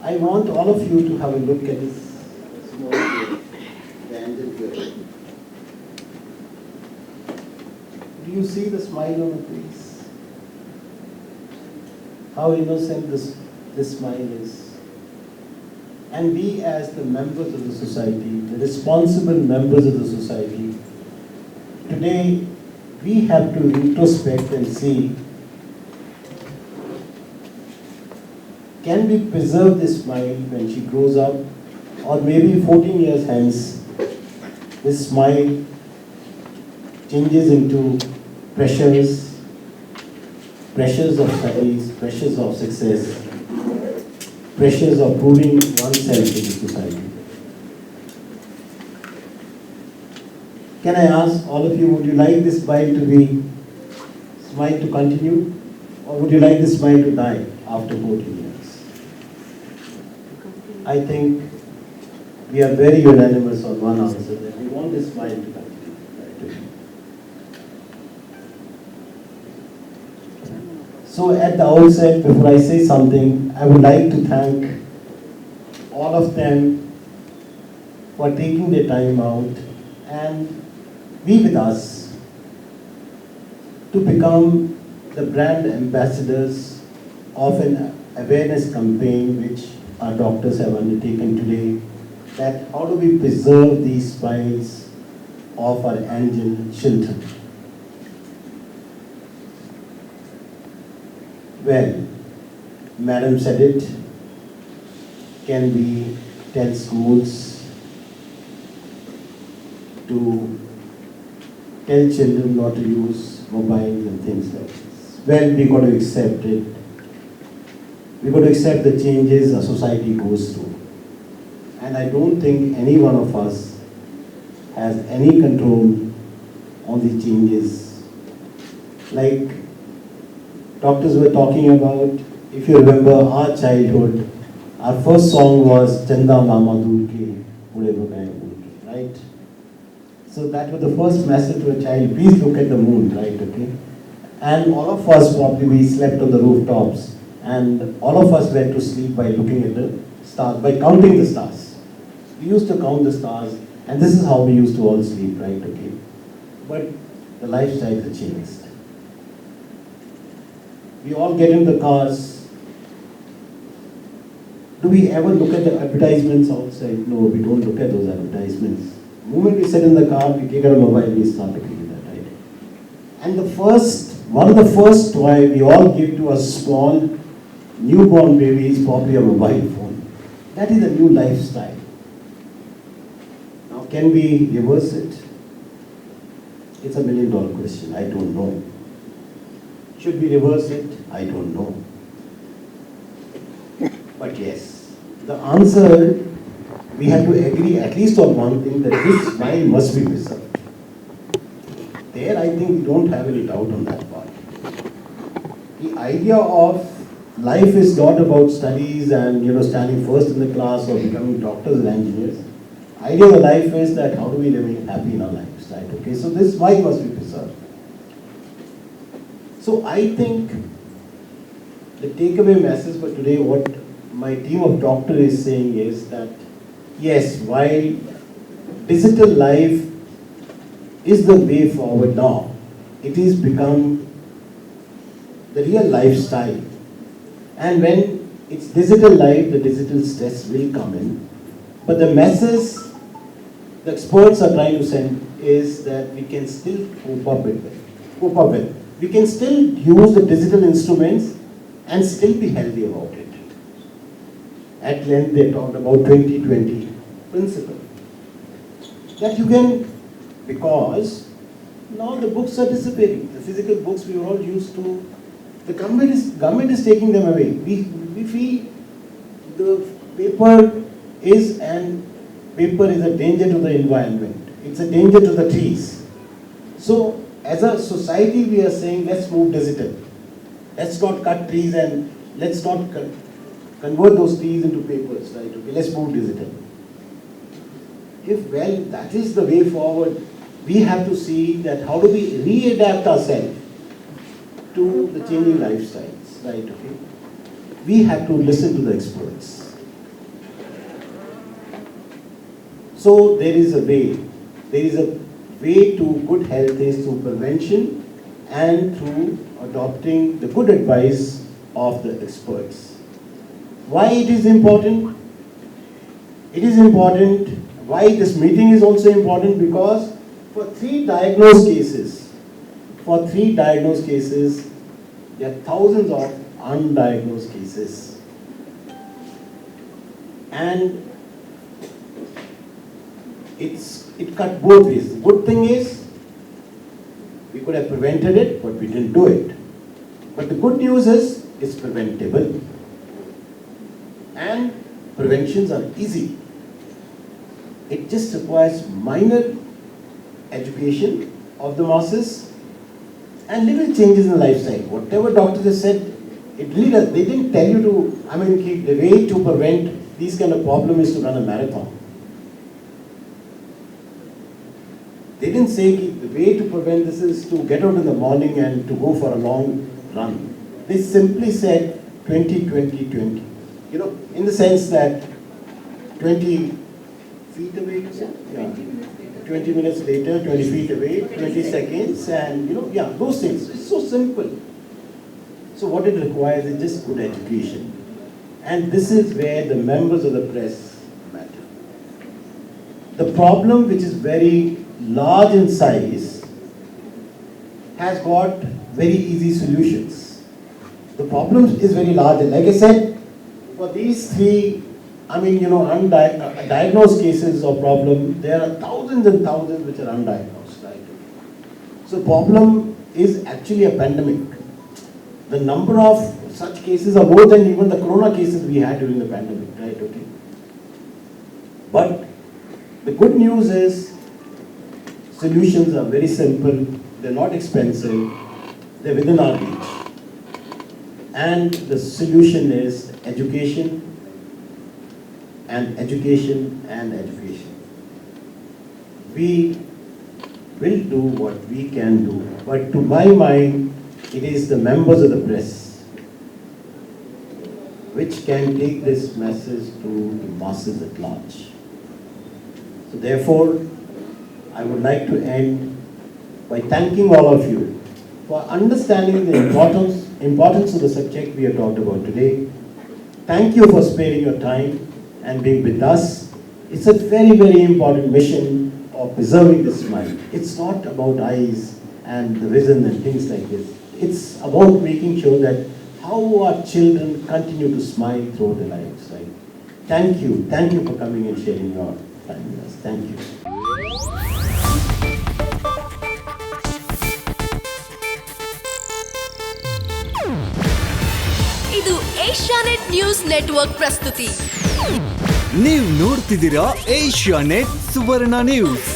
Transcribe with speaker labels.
Speaker 1: I want all of you to have a look at this small girl, the angel girl. Do you see the smile on her face? How innocent this smile is. And we as the members of the society, the responsible members of the society, today we have to introspect and see, can we preserve this smile when she grows up, or maybe 14 years hence, this smile changes into pressures of studies, pressures of success, pressures of proving oneself in the society. Can I ask all of you, would you like this smile to continue, or would you like this smile to die after 14 years? I think we are very unanimous on one answer, that we want this smile to continue. So at the outset, before I say something, I would like to thank all of them for taking their time out and be with us to become the brand ambassadors of an awareness campaign which our doctors have undertaken today, that how do we preserve these smiles of our angel children. Well, Madam said it, can we tell schools to tell children not to use mobiles and things like this? Well, we got to accept it. We got to accept the changes a society goes through. And I don't think any one of us has any control on the changes. Like doctors were talking about, if you remember our childhood, our first song was Chanda Mama Dur Ke Ude Bagaye Moon Ke, right? So that was the first message to a child, please look at the moon, right, okay? And all of us probably, we slept on the rooftops, and all of us went to sleep by looking at the stars, by counting the stars. We used to count the stars, and this is how we used to all sleep, right, okay? But the lifestyle has changed. We all get in the cars. Do we ever look at the advertisements outside? No, we don't look at those advertisements. The moment we sit in the car, we take out a mobile, we start looking at that, right? And one of the first toy we all give to a small newborn baby is probably a mobile phone. That is a new lifestyle. Now, can we reverse it? It's $1 million question. I don't know. Should we reverse it? I don't know. But yes, the answer, we have to agree at least on one thing, that this smile must be preserved. There, I think we don't have any doubt on that part. The idea of life is not about studies and standing first in the class or becoming doctors and engineers. The idea of life is that how do we remain happy in our lives, right? Okay, so this smile must be preserved. So I think the takeaway message for today, what my team of doctors is saying is that, yes, while digital life is the way forward now, it is become the real lifestyle. And when it's digital life, the digital stress will come in. But the message the experts are trying to send is that we can still cope up with. We can still use the digital instruments and still be healthy about it. At length, they talked about 20-20 principle. That you can, because now the books are disappearing. The physical books we were all used to, the government is taking them away. We feel the paper is a danger to the environment. It's a danger to the trees. So, as a society, we are saying, let's move digital. Let's not cut trees and let's not convert those trees into papers, right? Okay, let's move digital. If, that is the way forward, we have to see that how do we readapt ourselves to the changing lifestyles, right? Okay, we have to listen to the experts. So there is a way. There is a way to good health is through prevention and through adopting the good advice of the experts. Why it is important? It is important. Why this meeting is also important? Because for three diagnosed cases, there are thousands of undiagnosed cases. And it cut both ways. The good thing is, we could have prevented it, but we didn't do it. But the good news is, it's preventable. And preventions are easy. It just requires minor education of the masses and little changes in the lifestyle. Whatever doctors have said, it really does. They didn't tell you to, the way to prevent these kind of problems is to run a marathon. They didn't say the way to prevent this is to get out in the morning and to go for a long run. They simply said 20-20-20. In the sense that 20 feet away, yeah. 20 minutes later, 20 feet away, 20 seconds, and those things. It's so simple. So what it requires is just good education. And this is where the members of the press matter. The problem, which is very large in size, has got very easy solutions. The problem is very large, and like I said, for these three, undiagnosed cases of problem, there are thousands and thousands which are undiagnosed, right? So problem is actually a pandemic. The number of such cases are more than even the corona cases we had during the pandemic, right? Okay. But the good news is, solutions are very simple, they're not expensive, they're within our reach. And the solution is education and education and education. We will do what we can do, but to my mind, it is the members of the press which can take this message to the masses at large. So therefore, I would like to end by thanking all of you for understanding the importance of the subject we have talked about today. Thank you for sparing your time and being with us. It's a very, very important mission of preserving the smile. It's not about eyes and the vision and things like this. It's about making sure that how our children continue to smile throughout their lives, right? Thank you for coming and sharing your time with us. Thank you.
Speaker 2: ಇದು Asianet news network ಪ್ರಸ್ತುತಿ.
Speaker 3: ನೀವು ನೋಡ್ತಿದ್ದೀರಾ Asianet ಸುವರ್ಣ news.